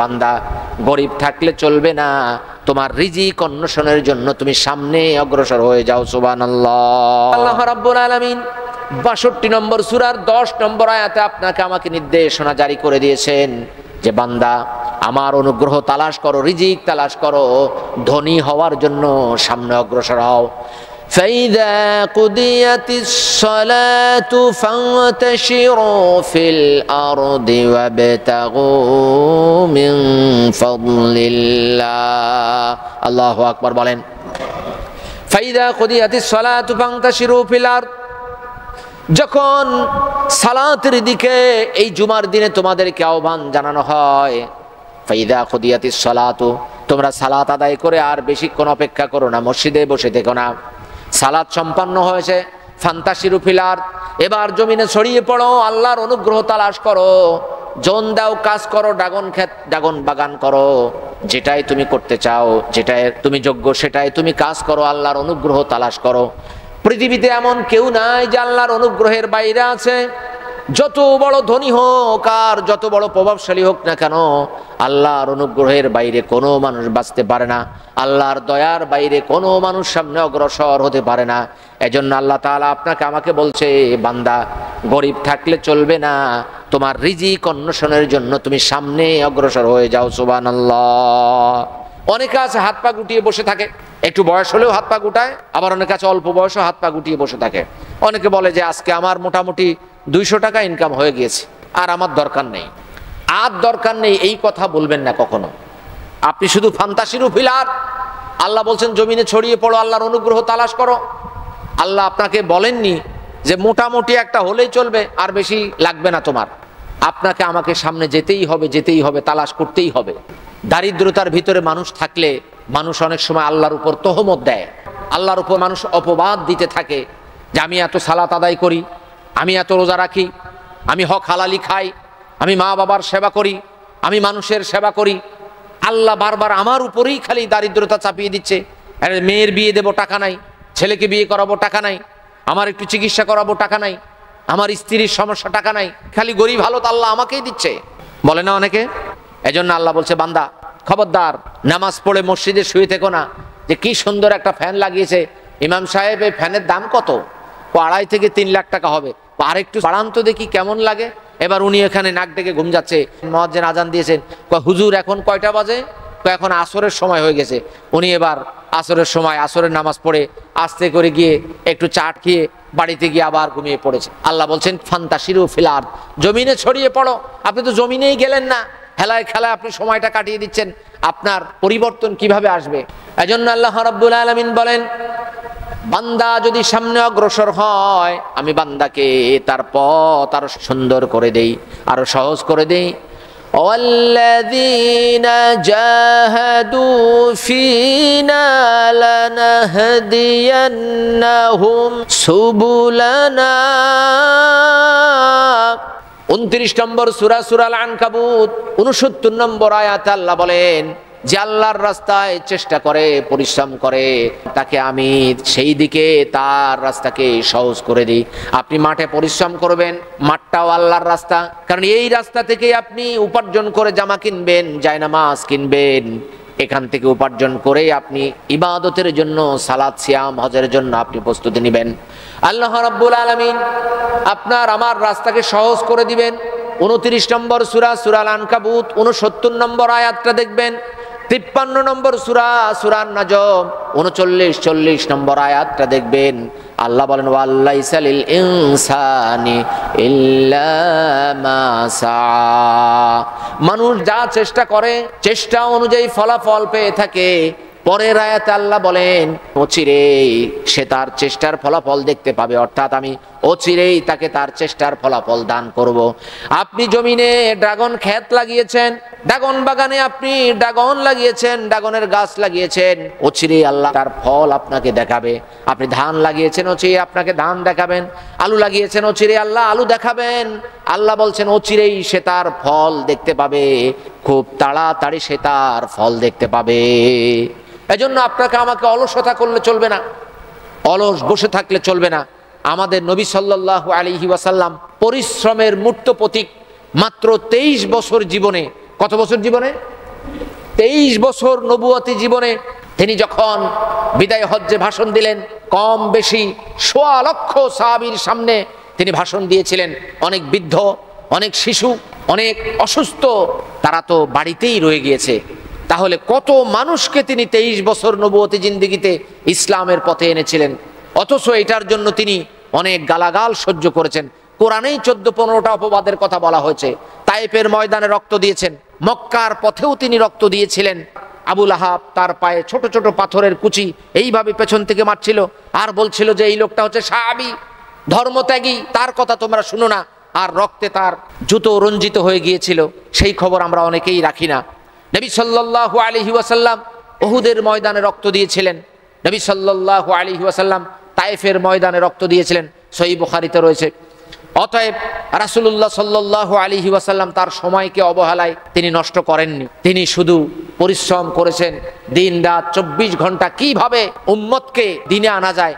বান্দা গরিব থাকলে চলবে না, তোমার রিজিক অন্বেষণের জন্য তুমি সামনে অগ্রসর হয়ে যাও। সুবহানাল্লাহ। আল্লাহ রাব্বুল আলামিন ৬২ নম্বর সূরার ১০ নম্বর আয়াতে আপনাকে আমাকে নির্দেশনা জারি করে দিয়েছেন যে বান্দা আমার অনুগ্রহ তালাশ করো, রিজিক তালাশ করো, ধনী হওয়ার জন্য সামনে অগ্রসর হও। فَإِذَا قُضِيَتِ الصَّلَاةُ فَانتَشِرُوا فِي الْأَرْضِ وَابْتَغُوا مِنْ فَضْلِ اللَّهِ। আল্লাহু আকবার বলেন। فَإِذَا قُضِيَتِ الصَّلَاةُ فَانتَشِرُوا فِي الْأَرْضِ, যখন সালাতের দিকে এই জুমার দিনে তোমাদেরকে আহ্বান জানানো হয়, ফাইদা খুদিয়াতিস সালাতু, তোমরা সালাত আদায় করে আর বেশিক্ষণ অপেক্ষা করো না, মসজিদে বসে থেকো না। সালাত সম্পন্ন হয়েছে, ফান্তাশিরু ফিল আরদ, এবার জমিনে ছড়িয়ে পড়ো, আল্লাহর অনুগ্রহ তালাশ করো, জন দাও, কাজ করো, ড্রাগন ক্ষেত ড্রাগন বাগান করো, যেটাই তুমি করতে চাও, যেটাই তুমি যোগ্য সেটাই তুমি কাজ করো, আল্লাহর অনুগ্রহ তালাশ করো। পৃথিবীতে এমন কেউ নাই যে আল্লাহর অনুগ্রহের বাইরে আছে। যত বড় ধনী হোক আর যত বড় প্রভাবশালী হোক না কেন, আল্লাহর অনুগ্রহের বাইরে কোনো মানুষ বাঁচতে পারে না, আল্লাহর দয়ার বাইরে কোনো মানুষ সামনে অগ্রসর হতে পারে না। এজন্য আল্লাহ তাআলা আপনাকে আমাকে বলছে, বান্দা গরিব থাকলে চলবে না, তোমার রিজিক অন্বেষণের জন্য তুমি সামনে অগ্রসর হয়ে যাও। সুবহানাল্লাহ। অনেকে আছে হাত পা গুটিয়ে বসে থাকে, একটু বয়স হলেও হাত পা গুটায়, আবার অনেকে আছে অল্প বয়সেও হাত পা গুটিয়ে বসে থাকে। অনেকে বলে যে আজকে আমার মোটামুটি 200 টাকা ইনকাম হয়ে গিয়েছে, আর আমার দরকার নেই। আর দরকার নেই এই কথা বলবেন না কখনো। আপনি শুধু ফান্তাশিরু ফিল আরদ, আল্লাহ বলছেন জমিনে ছড়িয়ে পড়ো, আল্লাহর অনুগ্রহ তালাশ করো। আল্লাহ আপনাকে বলেননি যে মোটামুটি একটা হলেই চলবে, আর বেশি লাগবে না তোমার। আপনাকে আমাকে সামনে যেতেই হবে, যেতেই হবে, তালাশ করতেই হবে। দারিদ্রতার ভিতরে মানুষ থাকলে মানুষ অনেক সময় আল্লাহর উপর তহমত দেয়, আল্লাহর উপর মানুষ অপবাদ দিতে থাকে যে আমি এত সালাত আদায় করি, আমি এত রোজা রাখি, আমি হক হালালি খাই, আমি মা বাবার সেবা করি, আমি মানুষের সেবা করি। আল্লাহ বারবার আমার উপরেই খালি দারিদ্রতা চাপিয়ে দিচ্ছে। মেয়ের বিয়ে দেবো, টাকা নাই, ছেলেকে বিয়ে করাবো, টাকা নাই, আমার একটু চিকিৎসা করাবো, টাকা নাই, আমার স্ত্রীর সমস্যা, টাকা নাই, খালি গরিব হালত আল্লাহ আমাকেই দিচ্ছে, বলে না অনেকে। এজন্য আল্লাহ বলছে, বান্দা খবরদার, নামাজ পড়ে মসজিদে শুয়ে থেকো না যে কি সুন্দর একটা ফ্যান লাগিয়েছে ইমাম সাহেব, এই ফ্যানের দাম কত? 2.5 থেকে 3 লাখ টাকা হবে, আর একটু বাড়ান তো দেখি কেমন লাগে। এবার উনি এখানে নাক ডেকে ঘুম যাচ্ছে, মুয়াজ্জিন আজান দিয়েছেন, হুজুর এখন কয়টা বাজে? এখন আসরের সময় হয়ে গেছে। উনি এবার আসরের সময় আসরের নামাজ পড়ে আস্তে করে গিয়ে একটু চাট খেয়ে বাড়িতে গিয়ে আবার ঘুমিয়ে পড়েছে। আল্লাহ বলছেন ফান্তাশিরু ফিল আরদ, জমিনে ছড়িয়ে পড়ো। আপনি তো জমিনেই গেলেন না, হেলায় খেলায় আপনি সময়টা কাটিয়ে দিচ্ছেন, আপনার পরিবর্তন কিভাবে আসবে? এজন্য আল্লাহ রাব্বুল আলামিন বলেন, বান্দা যদি সামনে অগ্রসর হয়, আমি বান্দাকে তার পথ আরো সুন্দর করে দেই, আরো সহজ করে দেই। ওয়াল্লাযীনা জাহাদু ফীনা লানাহদিয়ান্নাহুম সুবুলানা। 29 নম্বর সূরা, সূরাল আনকাবুত 69 নম্বর আয়াতে আল্লাহ বলেন যে আল্লাহর রাস্তায় চেষ্টা করে, পরিশ্রম করে, তাকে আমি সেই দিকে তার রাস্তাকে সহজ করে দিই। আপনি মাঠে পরিশ্রম করবেন, মাঠটাও আল্লাহর রাস্তা, কারণ এই রাস্তা থেকে আপনি উপার্জন করে জামা কিনবেন, জায়নামাজ কিনবেন, এখান থেকে উপার্জন করে আপনি ইবাদতের জন্য, সালাত সিয়াম হজের জন্য আপনি প্রস্তুতি নেবেন। আল্লাহ রাব্বুল আলামিন আপনার আমার রাস্তাকে সহজ করে দিবেন। 29 নম্বর সূরা, সূরাল আনকাবুত 69 নম্বর আয়াতটা দেখবেন। 53 নম্বর সূরা, সূরান নাজম 39-40 নম্বর আয়াতটা দেখবেন। আল্লাহ বলেন, ওয়াল্লাইসা লিল ইনসানি ইল্লা মা সাআ। মানুষ যা চেষ্টা করে, চেষ্টা অনুযায়ী ফলাফল পেয়ে থাকে। পরের আয়াতে আল্লাহ বলেন, অচিরেই সে তার চেষ্টার ফলাফল দেখতে পাবে, অর্থাৎ আমি অচিরেই তাকে তার চেষ্টার ফলাফল দান করব। আপনি জমিনে ড্রাগন ক্ষেত লাগিয়েছেন, ড্রাগন বাগানে আপনি ড্রাগন লাগিয়েছেন, ড্রাগনের গাছ লাগিয়েছেন, অচিরেই আল্লাহ তার ফল আপনাকে দেখাবে। আপনি ধান লাগিয়েছেন, অচিরেই আপনাকে ধান দেখাবেন। আলু লাগিয়েছেন, অচিরেই আল্লাহ আলু দেখাবেন। আল্লাহ বলছেন অচিরেই সে তার ফল দেখতে পাবে, খুব তাড়াতাড়ি সে তার ফল দেখতে পাবে। এজন্য আপনাকে আমাকে অলসতা করলে চলবে না, অলস বসে থাকলে চলবে না। আমাদের নবী সাল্লাল্লাহু আলাইহি ওয়াসাল্লাম পরিশ্রমের মূর্ত প্রতীক। মাত্র 23 বছর জীবনে কত বছর জীবনে? 23 বছর নবুয়তি জীবনে তিনি যখন বিদায় হজ্জে ভাষণ দিলেন, কম বেশি 1.25 লক্ষ সাহাবীর সামনে তিনি ভাষণ দিয়েছিলেন। অনেক বৃদ্ধ, অনেক শিশু, অনেক অসুস্থ, তারা তো বাড়িতেই রয়ে গিয়েছে। তাহলে কত মানুষকে তিনি 23 বছর নবুয়তি জিন্দেগিতে ইসলামের পথে এনেছিলেন। অথচ এটার জন্য তিনি অনেক গালাগাল সহ্য করেছেন। কোরআনেই 14-15টা অপবাদের কথা বলা হয়েছে। তায়েফের ময়দানে রক্ত দিয়েছেন, মক্কার পথেও তিনি রক্ত দিয়েছিলেন। আবু লাহাব তার পায়ে ছোট ছোট পাথরের কুচি এইভাবে পেছন থেকে মারছিল, আর বলছিল যে এই লোকটা হচ্ছে সাহাবী, ধর্মত্যাগী, তার কথা তোমরা শুনো না। আর রক্তে তার জুতো রঞ্জিত হয়ে গিয়েছিল, সেই খবর আমরা অনেকেই রাখি না। নবী সাল্লাল্লাহু আলাইহি ওয়াসাল্লাম উহুদের ময়দানে রক্ত দিয়েছিলেন। নবী সাল্লাল্লাহু আলাইহি ওয়াসাল্লাম তায়েফের ময়দানে রক্ত দিয়েছিলেন, সহিহ বুখারীতে রয়েছে। অতএব রাসূলুল্লাহ সাল্লাল্লাহু আলাইহি ওয়াসাল্লাম তার সময়কে অবহেলায় তিনি নষ্ট করেননি। তিনি শুধু পরিশ্রম করেছেন, দিন রাত 24 ঘন্টা কিভাবে উম্মতকে দিনে আনা যায়